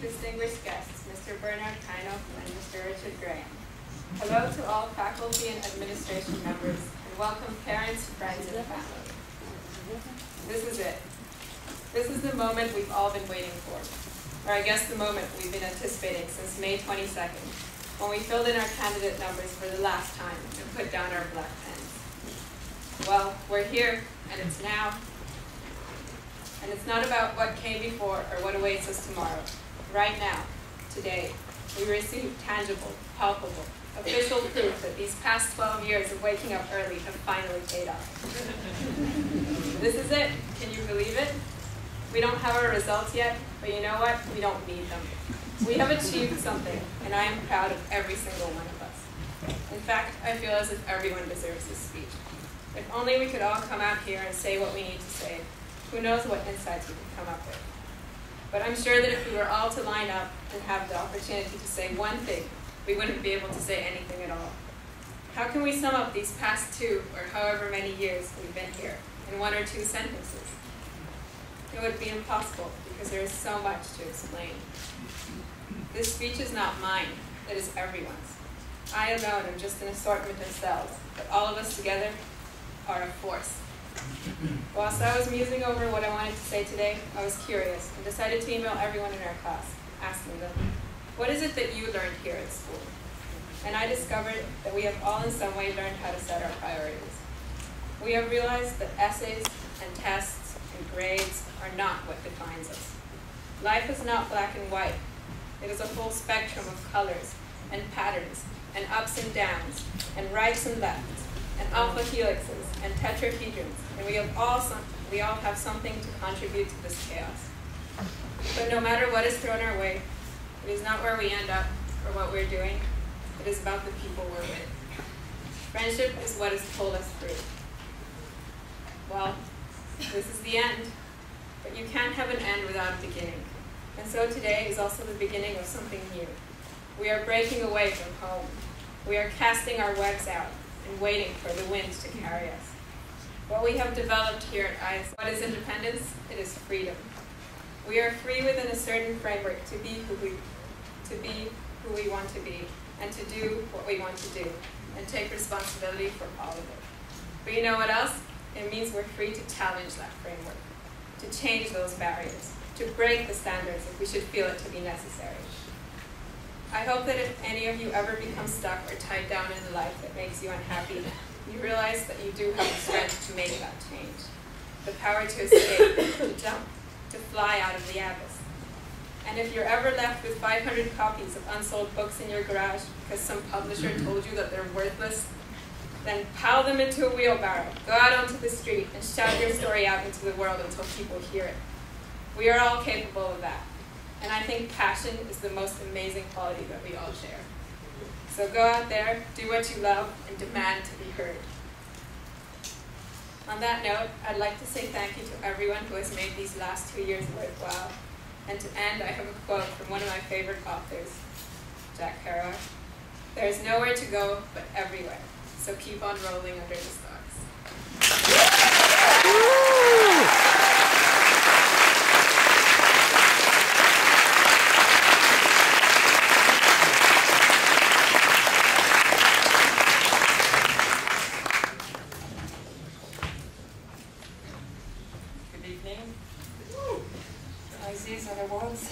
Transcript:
distinguished guests, Mr. Bernard Kino and Mr. Richard Graham. Hello to all faculty and administration members, and welcome parents, friends, and family. This is it. This is the moment we've all been waiting for, or I guess the moment we've been anticipating since May 22nd, when we filled in our candidate numbers for the last time and put down our black pens. Well, we're here, and it's now. And it's not about what came before or what awaits us tomorrow. Right now, today, we receive tangible, palpable, official proof that these past 12 years of waking up early have finally paid off. This is it. Can you believe it? We don't have our results yet, but you know what? We don't need them. We have achieved something, and I am proud of every single one of us. In fact, I feel as if everyone deserves this speech. If only we could all come out here and say what we need to say. Who knows what insights we could come up with. But I'm sure that if we were all to line up and have the opportunity to say one thing, we wouldn't be able to say anything at all. How can we sum up these past 2 or however many years we've been here in 1 or 2 sentences? It would be impossible because there is so much to explain. This speech is not mine, it is everyone's. I alone am just an assortment of cells, but all of us together are a force. Whilst I was musing over what I wanted to say today, I was curious and decided to email everyone in our class, asking them, what is it that you learned here at school? And I discovered that we have all in some way learned how to set our priorities. We have realized that essays and tests and grades are not what defines us. Life is not black and white. It is a full spectrum of colors and patterns and ups and downs and rights and lefts and alpha helixes and tetrahedrons, and we all have something to contribute to this chaos. But no matter what is thrown our way, it is not where we end up or what we're doing. It is about the people we're with. Friendship is what has pulled us through. Well, this is the end, but you can't have an end without a beginning. And so today is also the beginning of something new. We are breaking away from home. We are casting our webs out and waiting for the wind to carry us. What we have developed here at IS, what is independence? It is freedom. We are free within a certain framework to be who we want to be, and to do what we want to do, and take responsibility for all of it. But you know what else? It means we're free to challenge that framework, to change those barriers, to break the standards if we should feel it to be necessary. I hope that if any of you ever become stuck or tied down in a life that makes you unhappy, you realize that you do have the strength to make that change, the power to escape, to jump, to fly out of the abyss. And if you're ever left with 500 copies of unsold books in your garage because some publisher told you that they're worthless, then pile them into a wheelbarrow, go out onto the street, and shout your story out into the world until people hear it. We are all capable of that. And I think passion is the most amazing quality that we all share. So go out there, do what you love, and demand to be heard. On that note, I'd like to say thank you to everyone who has made these last 2 years worthwhile. And to end, I have a quote from one of my favorite authors, Jack Kerouac. There is nowhere to go but everywhere, so keep on rolling under the stars. These are the words.